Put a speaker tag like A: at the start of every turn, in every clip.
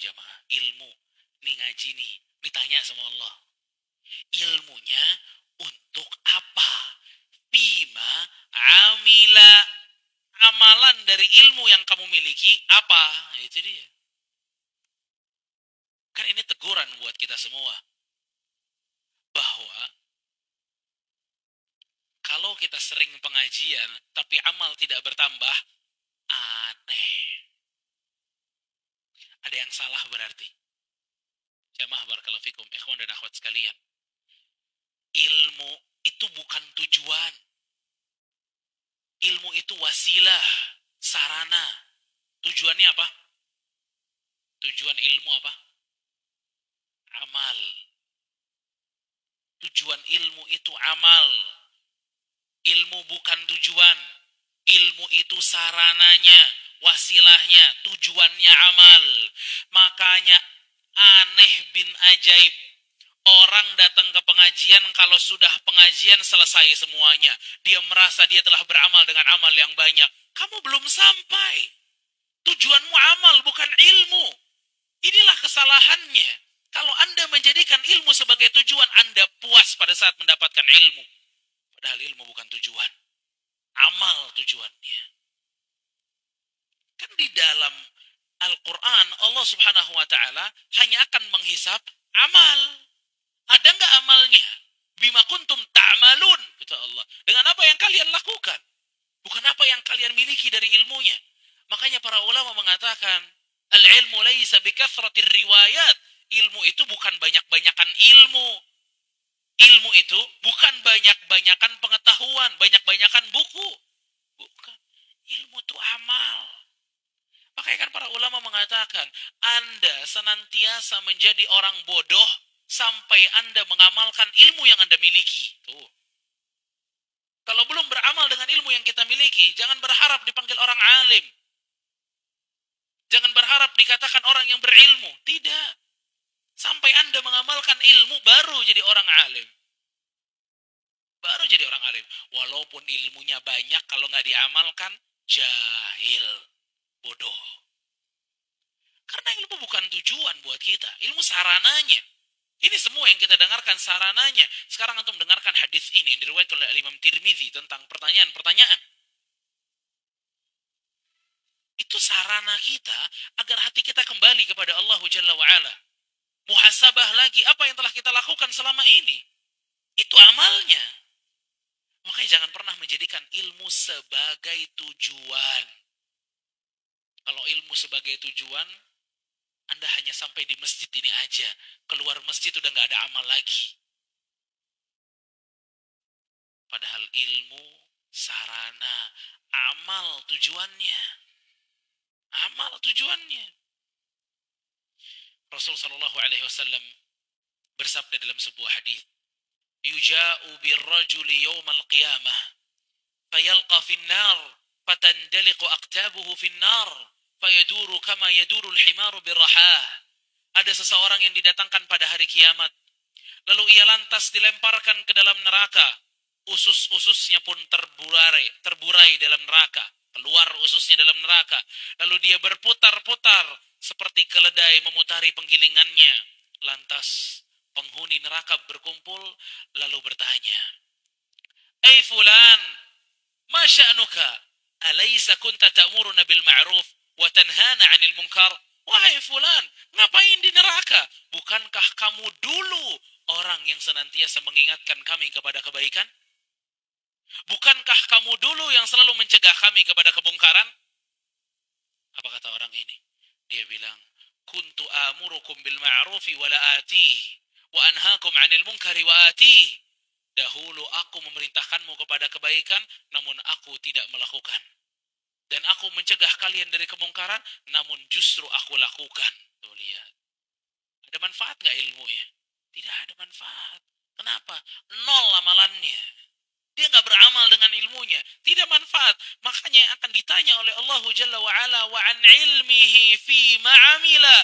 A: jamaah. Ilmu. Ini ngaji nih. Ditanya sama Allah. Ilmunya untuk apa? Bima amila. Amalan dari ilmu yang kamu miliki apa? Itu dia. Kan ini teguran buat kita semua. Bahwa kalau kita sering pengajian tapi amal tidak bertambah, aneh. Ada yang salah berarti. Jamaah barakallahu fikum, ikhwan dan akhwat sekalian. Ilmu itu bukan tujuan. Ilmu itu wasilah, sarana. Tujuannya apa? Tujuan ilmu apa? Amal. Tujuan ilmu itu amal. Ilmu bukan tujuan. Ilmu itu sarananya, wasilahnya, tujuannya amal. Makanya aneh bin ajaib. Orang datang ke pengajian kalau sudah pengajian selesai semuanya. Dia merasa dia telah beramal dengan amal yang banyak. Kamu belum sampai. Tujuanmu amal bukan ilmu. Inilah kesalahannya. Kalau Anda menjadikan ilmu sebagai tujuan, Anda puas pada saat mendapatkan ilmu. Padahal ilmu bukan tujuan. Amal tujuannya. Kan di dalam Al-Quran, Allah subhanahu wa ta'ala hanya akan menghisap amal. Ada nggak amalnya? Bima kuntum ta'malun, kata Allah. Dengan apa yang kalian lakukan. Bukan apa yang kalian miliki dari ilmunya. Makanya para ulama mengatakan, al-ilmu laysa bikathratir riwayat. Ilmu itu bukan banyak-banyakan ilmu. Ilmu itu bukan banyak-banyakan pengetahuan, banyak-banyakan buku. Bukan. Ilmu itu amal. Makanya kan para ulama mengatakan, Anda senantiasa menjadi orang bodoh sampai Anda mengamalkan ilmu yang Anda miliki. Tuh. Kalau belum beramal dengan ilmu yang kita miliki, jangan berharap dipanggil orang alim. Jangan berharap dikatakan orang yang berilmu. Tidak. Sampai Anda mengamalkan ilmu, baru jadi orang alim. Baru jadi orang alim. Walaupun ilmunya banyak, kalau nggak diamalkan, jahil. Bodoh. Karena ilmu bukan tujuan buat kita. Ilmu sarananya. Ini semua yang kita dengarkan sarananya. Sekarang antum dengarkan hadis ini yang diriwayatkan oleh Imam Tirmizi tentang pertanyaan-pertanyaan. Itu sarana kita agar hati kita kembali kepada Allah Jalla wa'ala. Muhasabah lagi apa yang telah kita lakukan selama ini. Itu amalnya. Makanya jangan pernah menjadikan ilmu sebagai tujuan. Kalau ilmu sebagai tujuan, Anda hanya sampai di masjid ini aja. Keluar masjid udah nggak ada amal lagi. Padahal ilmu, sarana, amal tujuannya. Amal tujuannya. Rasul sallallahu alaihi wasallam bersabda dalam sebuah hadis, "Yuja'u birrajuli yawmal qiyamah, fayalqa fin nar, fatandaliqu aqtabuhu fin nar, fayaduru kama yaduru al-himaru birrahah." Ada seseorang yang didatangkan pada hari kiamat, lalu ia lantas dilemparkan ke dalam neraka. Usus-ususnya pun terburai dalam neraka. Keluar ususnya dalam neraka. Lalu dia berputar-putar seperti keledai memutari penggilingannya. Lantas penghuni neraka berkumpul lalu bertanya, "Ei fulan, ma sya'nuka? Alaysa kunta ta'muruna bil ma'ruf wa tanhana 'anil munkar?" Wahai fulan, ngapain di neraka? Bukankah kamu dulu orang yang senantiasa mengingatkan kami kepada kebaikan? Bukankah kamu dulu yang selalu mencegah kami kepada kemungkaran? Apa kata orang ini? Dia bilang, "Kuntu amurukum bil ma'rufi wa la atih, wa anhaakum 'anil munkari wa atih." Dahulu aku memerintahkanmu kepada kebaikan, namun aku tidak melakukan. Dan aku mencegah kalian dari kemungkaran, namun justru aku lakukan. Tuh lihat. Ada manfaat gak ilmunya? Tidak ada manfaat. Kenapa? Nol amalannya. Dia nggak beramal dengan ilmunya. Tidak manfaat. Makanya yang akan ditanya oleh Allah Jalla wa'ala, wa an ilmihi fi ma'amila.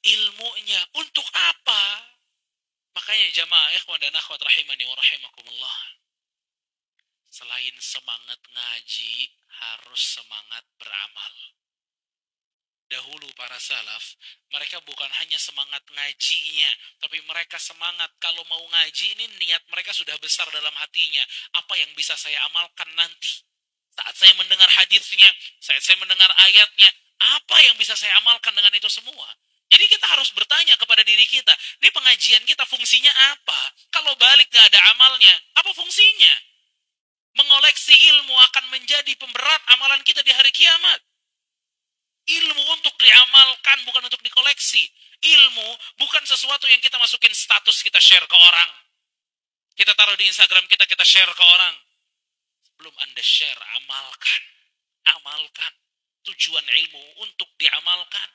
A: Ilmunya untuk apa? Makanya jamaah ikhwan dan akhwat rahimani wa rahimakumullah. Selain semangat ngaji, harus semangat beramal. Dahulu para salaf, mereka bukan hanya semangat ngajinya, tapi mereka semangat kalau mau ngaji ini niat mereka sudah besar dalam hatinya. Apa yang bisa saya amalkan nanti? Saat saya mendengar hadisnya, saat saya mendengar ayatnya, apa yang bisa saya amalkan dengan itu semua? Jadi kita harus bertanya kepada diri kita, ini pengajian kita fungsinya apa? Kalau balik gak ada amalnya, apa fungsinya? Mengoleksi ilmu akan menjadi pemberat amalan kita di hari kiamat. Ilmu untuk diamalkan, bukan untuk dikoleksi. Ilmu bukan sesuatu yang kita masukin status, kita share ke orang. Kita taruh di Instagram kita, kita share ke orang. Sebelum Anda share, amalkan. Amalkan. Tujuan ilmu untuk diamalkan.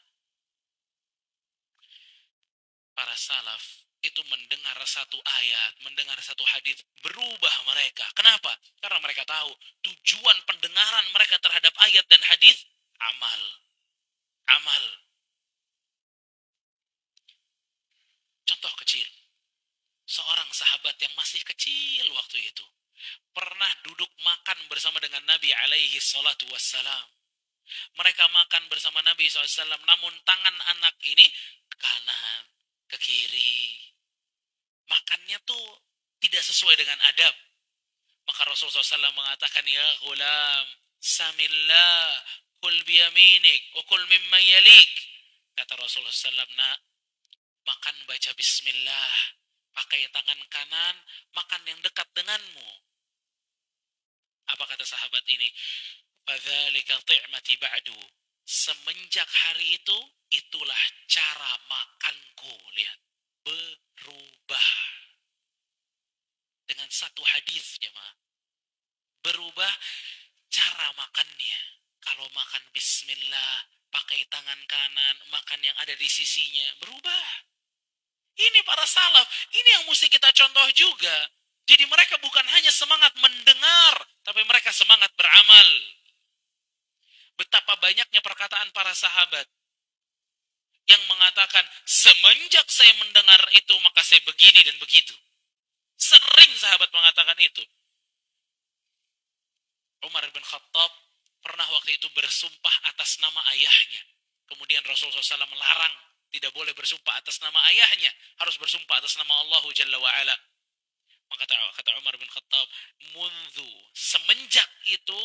A: Para salaf itu mendengar satu ayat, mendengar satu hadis, berubah mereka. Kenapa? Karena mereka tahu tujuan pendengaran mereka terhadap ayat dan hadis, amal. Amal. Contoh kecil. Seorang sahabat yang masih kecil waktu itu pernah duduk makan bersama dengan Nabi alaihi salatu wassalam. Mereka makan bersama Nabi SAW, namun tangan anak ini ke kanan, ke kiri. Makannya tuh tidak sesuai dengan adab. Maka Rasulullah SAW mengatakan, ya ghulam, samillah, kul biyaminik, ukul mimma yalik. Kata Rasulullah SAW, nak, makan baca bismillah, pakai tangan kanan, makan yang dekat denganmu. Apa kata sahabat ini? Fadzalika ti'mati ba'du. Semenjak hari itu, itulah cara makanku. Lihat, berubah. Dengan satu hadis, jemaah. Berubah cara makannya. Kalau makan bismillah, pakai tangan kanan, makan yang ada di sisinya, berubah. Ini para salaf, ini yang mesti kita contoh juga. Jadi mereka bukan hanya semangat mendengar, tapi mereka semangat beramal. Betapa banyaknya perkataan para sahabat yang mengatakan, semenjak saya mendengar itu, maka saya begini dan begitu. Sering sahabat mengatakan itu. Umar bin Khattab pernah waktu itu bersumpah atas nama ayahnya. Kemudian Rasulullah SAW melarang, tidak boleh bersumpah atas nama ayahnya, harus bersumpah atas nama Allah Jalla wa'ala. Maka kata Umar bin Khattab, semenjak itu,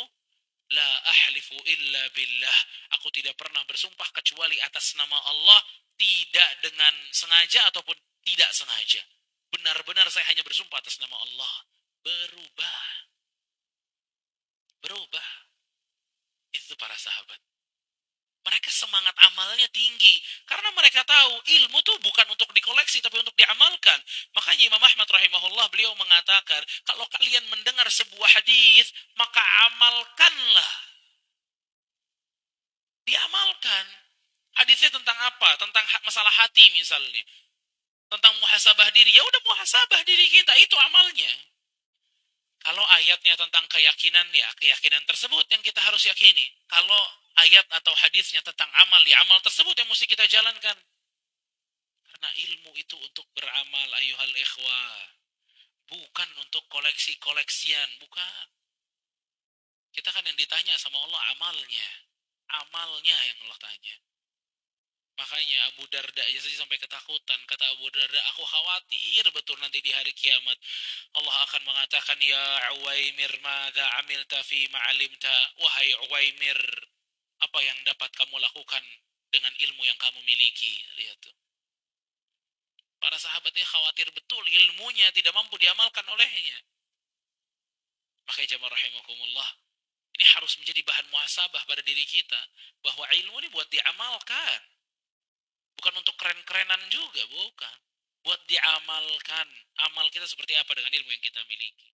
A: la ahlifu illa billah. Aku tidak pernah bersumpah kecuali atas nama Allah, tidak dengan sengaja ataupun tidak sengaja. Benar-benar saya hanya bersumpah atas nama Allah. Berubah. Berubah. Itu para sahabat. Mereka semangat amalnya tinggi. Karena mereka tahu ilmu itu bukan untuk dikoleksi, tapi untuk diamalkan. Makanya Imam Ahmad rahimahullah, beliau mengatakan, kalau kalian mendengar sebuah hadis, maka amalkanlah. Diamalkan. Hadisnya tentang apa? Tentang masalah hati misalnya. Tentang muhasabah diri. Ya udah muhasabah diri kita, itu amalnya. Kalau ayatnya tentang keyakinan, ya keyakinan tersebut yang kita harus yakini. Kalau ayat atau hadisnya tentang amal, ya amal tersebut yang mesti kita jalankan. Karena ilmu itu untuk beramal, ayuhal ikhwah. Bukan untuk koleksi-koleksian, bukan. Kita kan yang ditanya sama Allah amalnya. Amalnya yang Allah tanya. Makanya Abu Darda aja sampai ketakutan. Kata Abu Darda, aku khawatir betul nanti di hari kiamat Allah akan mengatakan, ya Uwaimir, madza amilta fi ma'alimta. Wahai Uwaimir, apa yang dapat kamu lakukan dengan ilmu yang kamu miliki? Lihat tuh. Para sahabatnya khawatir betul ilmunya tidak mampu diamalkan olehnya. Makanya jamaah rahimakumullah, ini harus menjadi bahan muhasabah pada diri kita. Bahwa ilmu ini buat diamalkan. Bukan untuk keren-kerenan juga, bukan. Buat diamalkan. Amal kita seperti apa dengan ilmu yang kita miliki.